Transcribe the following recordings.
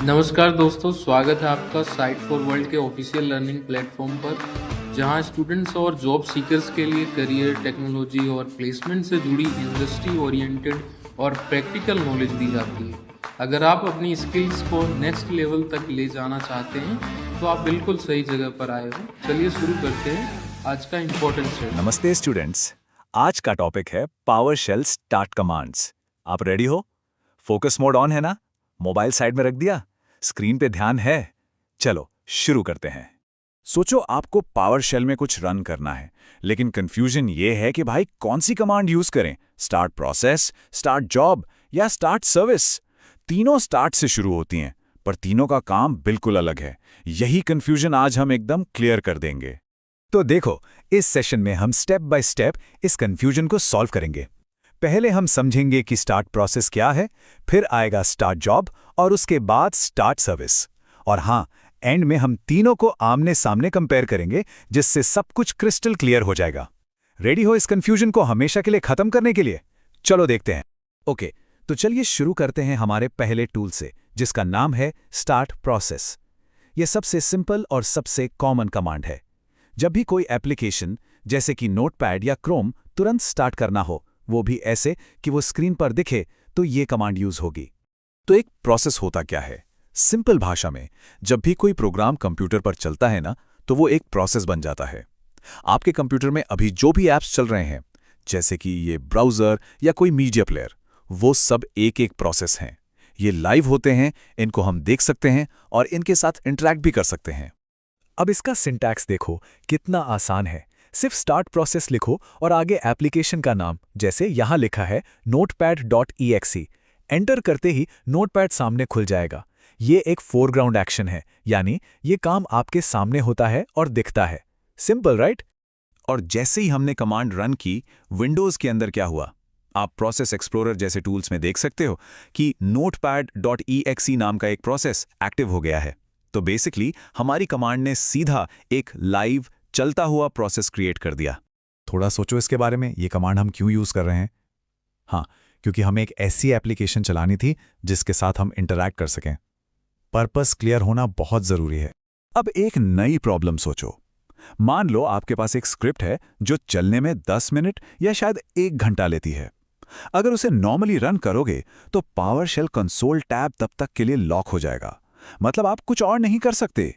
नमस्कार दोस्तों, स्वागत है आपका साइट फॉर वर्ल्ड के ऑफिशियल लर्निंग प्लेटफॉर्म पर, जहां स्टूडेंट्स और जॉब सीकर्स के लिए करियर, टेक्नोलॉजी और प्लेसमेंट से जुड़ी इंडस्ट्री ओरिएंटेड और प्रैक्टिकल नॉलेज दी जाती है। अगर आप अपनी स्किल्स को नेक्स्ट लेवल तक ले जाना चाहते हैं, तो आप बिल्कुल सही जगह पर आए हो। चलिए शुरू करते हैं आज का इम्पोर्टेंट सेशन। नमस्ते स्टूडेंट्स। आज का टॉपिक है पावर शेल स्टार्ट कमांड्स। आप रेडी हो? फोकस मोड ऑन है ना? मोबाइल साइड में रख दिया? स्क्रीन पे ध्यान है? चलो शुरू करते हैं। सोचो आपको पावर शेल में कुछ रन करना है, लेकिन कंफ्यूजन ये है कि भाई कौन सी कमांड यूज करें? स्टार्ट प्रोसेस, स्टार्ट जॉब या स्टार्ट सर्विस? तीनों स्टार्ट से शुरू होती हैं, पर तीनों का काम बिल्कुल अलग है। यही कंफ्यूजन आज हम एकदम क्लियर कर देंगे। तो देखो, इस सेशन में हम स्टेप बाय स्टेप इस कंफ्यूजन को सॉल्व करेंगे। पहले हम समझेंगे कि स्टार्ट प्रोसेस क्या है, फिर आएगा स्टार्ट जॉब और उसके बाद स्टार्ट सर्विस। और हाँ, एंड में हम तीनों को आमने सामने कंपेयर करेंगे, जिससे सब कुछ क्रिस्टल क्लियर हो जाएगा। रेडी हो इस कंफ्यूजन को हमेशा के लिए खत्म करने के लिए? चलो देखते हैं। ओके, तो चलिए शुरू करते हैं हमारे पहले टूल से, जिसका नाम है स्टार्ट प्रोसेस। यह सबसे सिंपल और सबसे कॉमन कमांड है। जब भी कोई एप्लीकेशन जैसे कि नोटपैड या क्रोम तुरंत स्टार्ट करना हो, वो भी ऐसे कि वो स्क्रीन पर दिखे, तो ये कमांड यूज होगी। तो एक प्रोसेस होता क्या है? सिंपल भाषा में, जब भी कोई प्रोग्राम कंप्यूटर पर चलता है ना, तो वो एक प्रोसेस बन जाता है। आपके कंप्यूटर में अभी जो भी ऐप्स चल रहे हैं, जैसे कि ये ब्राउज़र या कोई मीडिया प्लेयर, वो सब एक एक प्रोसेस हैं। ये लाइव होते हैं, इनको हम देख सकते हैं और इनके साथ इंटरैक्ट भी कर सकते हैं। अब इसका सिंटैक्स देखो, कितना आसान है। सिर्फ स्टार्ट प्रोसेस लिखो और आगे एप्लीकेशन का नाम, जैसे यहाँ लिखा है notepad.exe। एंटर करते ही नोटपैड सामने खुल जाएगा। ये एक फोरग्राउंड एक्शन है, यानी ये काम आपके सामने होता है और दिखता है। Simple right? और जैसे ही हमने कमांड रन की, विंडोज के अंदर क्या हुआ? आप प्रोसेस एक्सप्लोरर जैसे टूल्स में देख सकते हो कि notepad.exe नाम का एक प्रोसेस एक्टिव हो गया है। तो बेसिकली हमारी कमांड ने सीधा एक लाइव चलता हुआ प्रोसेस क्रिएट कर दिया। थोड़ा सोचो इसके बारे में, ये कमांड हम क्यों यूज कर रहे हैं? हाँ, क्योंकि हमें एक ऐसी एप्लीकेशन चलानी थी जिसके साथ हम इंटरैक्ट कर सकें। पर्पस क्लियर होना बहुत जरूरी है। अब एक नई प्रॉब्लम सोचो। मान लो आपके पास एक स्क्रिप्ट है जो चलने में 10 मिनट या शायद 1 घंटा लेती है। अगर उसे नॉर्मली रन करोगे तो पावर शेल कंसोल टैब तब तक के लिए लॉक हो जाएगा। मतलब आप कुछ और नहीं कर सकते।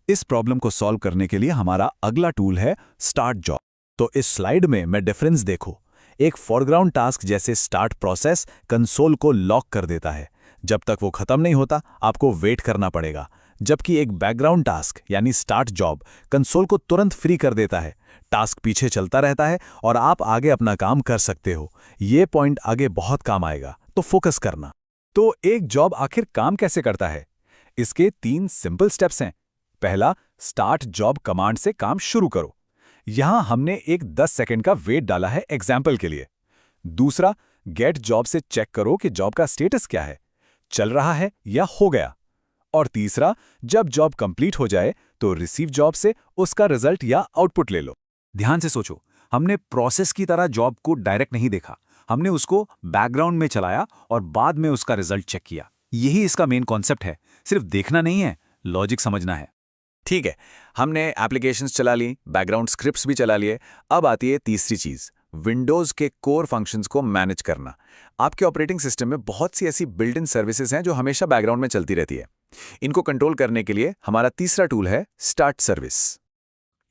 इस प्रॉब्लम को सॉल्व करने के लिए हमारा अगला टूल है स्टार्ट जॉब। तो इस स्लाइड में मैं डिफरेंस देखो। एक फोरग्राउंड टास्क जैसे स्टार्ट प्रोसेस कंसोल को लॉक कर देता है। जब तक वो खत्म नहीं होता, आपको वेट करना पड़ेगा। जबकि एक बैकग्राउंड टास्क यानी स्टार्ट जॉब कंसोल को तुरंत फ्री कर देता है। टास्क पीछे चलता रहता है और आप आगे अपना काम कर सकते हो। ये पॉइंट आगे बहुत काम आएगा, तो फोकस करना। तो एक जॉब आखिर काम कैसे करता है? इसके 3 सिंपल स्टेप्स हैं। पहला, स्टार्ट जॉब कमांड से काम शुरू करो। यहां हमने एक 10 सेकंड का वेट डाला है एग्जाम्पल के लिए। दूसरा, गेट जॉब से चेक करो कि जॉब का स्टेटस क्या है, चल रहा है या हो गया। और तीसरा, जब जॉब कंप्लीट हो जाए तो रिसीव जॉब से उसका रिजल्ट या आउटपुट ले लो। ध्यान से सोचो, हमने प्रोसेस की तरह जॉब को डायरेक्ट नहीं देखा। हमने उसको बैकग्राउंड में चलाया और बाद में उसका रिजल्ट चेक किया। यही इसका मेन कॉन्सेप्ट है। सिर्फ देखना नहीं है, लॉजिक समझना है। ठीक है, हमने एप्लीकेशंस चला ली, बैकग्राउंड स्क्रिप्ट्स भी चला लिए। अब आती है तीसरी चीज, विंडोज के कोर फंक्शंस को मैनेज करना। आपके ऑपरेटिंग सिस्टम में बहुत सी ऐसी बिल्ट इन सर्विसेज हैं जो हमेशा बैकग्राउंड में चलती रहती है। इनको कंट्रोल करने के लिए हमारा तीसरा टूल है स्टार्ट सर्विस।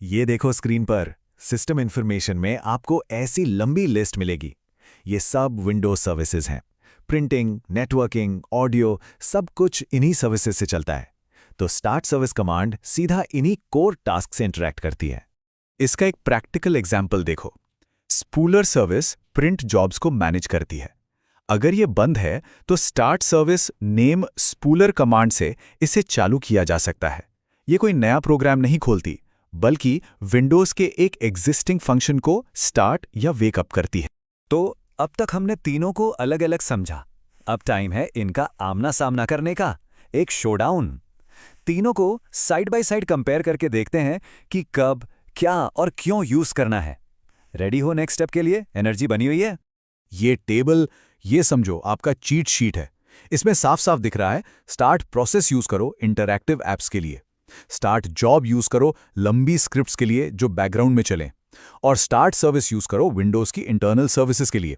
ये देखो स्क्रीन पर, सिस्टम इंफॉर्मेशन में आपको ऐसी लंबी लिस्ट मिलेगी। ये सब विंडोज सर्विसेज हैं। प्रिंटिंग, नेटवर्किंग, ऑडियो, सब कुछ इन्हीं सर्विसेज से चलता है। तो स्टार्ट सर्विस कमांड सीधा इन्हीं कोर टास्क से इंटरैक्ट करती है। इसका एक प्रैक्टिकल एग्जाम्पल देखो। स्पूलर सर्विस प्रिंट जॉब्स को मैनेज करती है। अगर ये बंद है तो start service name spooler command से इसे चालू किया जा सकता है। ये कोई नया प्रोग्राम नहीं खोलती, बल्कि विंडोज के एक एग्जिस्टिंग फंक्शन को स्टार्ट या वेकअप करती है। तो अब तक हमने तीनों को अलग अलग समझा। अब टाइम है इनका आमना सामना करने का, एक शोडाउन। तीनों को साइड बाय साइड कंपेयर करके देखते हैं कि कब, क्या और क्यों यूज करना है। रेडी हो नेक्स्ट स्टेप के लिए? एनर्जी बनी हुई है? ये टेबल, ये समझो आपका चीट शीट है। इसमें साफ साफ दिख रहा है, स्टार्ट प्रोसेस यूज करो इंटरैक्टिव एप्स के लिए, स्टार्ट जॉब यूज करो लंबी स्क्रिप्ट्स के लिए जो बैकग्राउंड में चलें, और स्टार्ट सर्विस यूज करो विंडोज की इंटरनल सर्विसेज के लिए।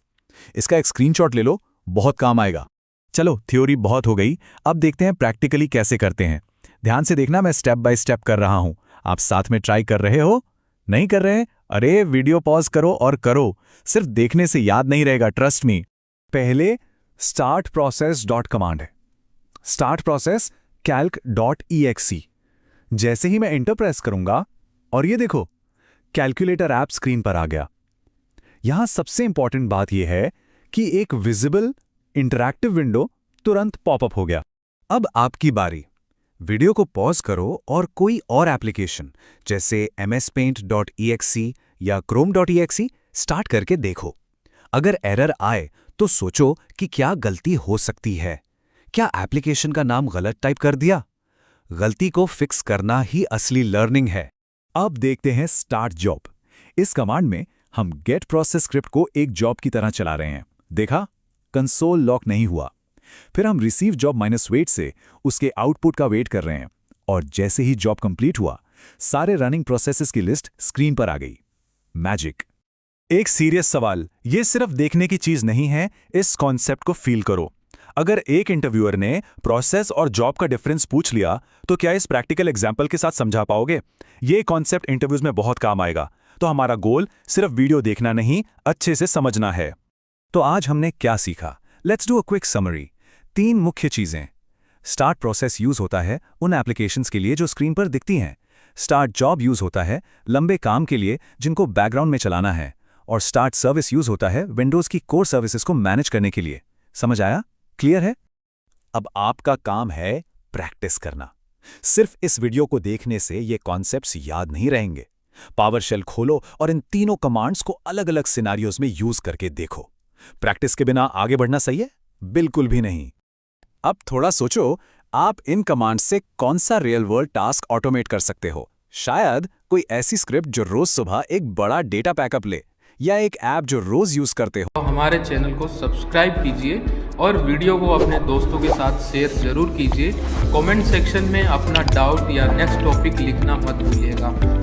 इसका एक स्क्रीनशॉट ले लो, बहुत काम आएगा। चलो थ्योरी बहुत हो गई, अब देखते हैं प्रैक्टिकली कैसे करते हैं। ध्यान से देखना, मैं स्टेप बाय स्टेप कर रहा हूं। आप साथ में ट्राई कर रहे हो? नहीं कर रहे? अरे वीडियो पॉज करो और करो, सिर्फ देखने से याद नहीं रहेगा, ट्रस्ट मी। पहले स्टार्ट प्रोसेस डॉट कमांड है। Start process calc.exe। जैसे ही मैं एंटर प्रेस करूंगा और ये देखो कैलकुलेटर ऐप स्क्रीन पर आ गया। यहां सबसे इंपॉर्टेंट बात यह है कि एक विजिबल इंटरैक्टिव विंडो तुरंत पॉपअप हो गया। अब आपकी बारी। वीडियो को पॉज करो और कोई और एप्लीकेशन जैसे mspaint.exe या chrome.exe स्टार्ट करके देखो। अगर एरर आए तो सोचो कि क्या गलती हो सकती है। क्या एप्लीकेशन का नाम गलत टाइप कर दिया? गलती को फिक्स करना ही असली लर्निंग है। अब देखते हैं स्टार्ट जॉब। इस कमांड में हम गेट प्रोसेस स्क्रिप्ट को एक जॉब की तरह चला रहे हैं। देखा, कंसोल लॉक नहीं हुआ। फिर हम रिसीव जॉब -वेट से उसके आउटपुट का वेट कर रहे हैं, और जैसे ही जॉब कंप्लीट हुआ सारे रनिंग प्रोसेसेस की लिस्ट स्क्रीन पर आ गई। मैजिक। एक सीरियस सवाल, ये सिर्फ देखने की चीज नहीं है, इस कॉन्सेप्ट को फील करो। अगर एक इंटरव्यूअर ने प्रोसेस और जॉब का डिफरेंस पूछ लिया तो क्या इस प्रैक्टिकल एग्जाम्पल के साथ समझा पाओगे? ये कॉन्सेप्ट इंटरव्यूज में बहुत काम आएगा। तो हमारा गोल सिर्फ वीडियो देखना नहीं, अच्छे से समझना है। तो आज हमने क्या सीखा? Let's do a quick summary. 3 मुख्य चीजें। स्टार्ट प्रोसेस यूज होता है उन एप्लीकेशंस के लिए जो स्क्रीन पर दिखती हैं। स्टार्ट जॉब यूज होता है लंबे काम के लिए जिनको बैकग्राउंड में चलाना है। और स्टार्ट सर्विस यूज होता है विंडोज की कोर सर्विसेज को मैनेज करने के लिए। समझ आया? क्लियर है? अब आपका काम है प्रैक्टिस करना। सिर्फ इस वीडियो को देखने से ये कॉन्सेप्ट्स याद नहीं रहेंगे। पावरशेल खोलो और इन तीनों कमांड्स को अलग अलग सिनारियोज में यूज करके देखो। प्रैक्टिस के बिना आगे बढ़ना सही है? बिल्कुल भी नहीं। अब थोड़ा सोचो, आप इन कमांड्स से कौन सा रियल वर्ल्ड टास्क ऑटोमेट कर सकते हो? शायद कोई ऐसी स्क्रिप्ट जो रोज सुबह एक बड़ा डेटा पैकअप ले, या एक ऐप जो रोज यूज करते हो। तो हमारे चैनल को सब्सक्राइब कीजिए और वीडियो को अपने दोस्तों के साथ शेयर जरूर कीजिए। कमेंट सेक्शन में अपना डाउट या नेक्स्ट टॉपिक लिखना मत भूलिएगा।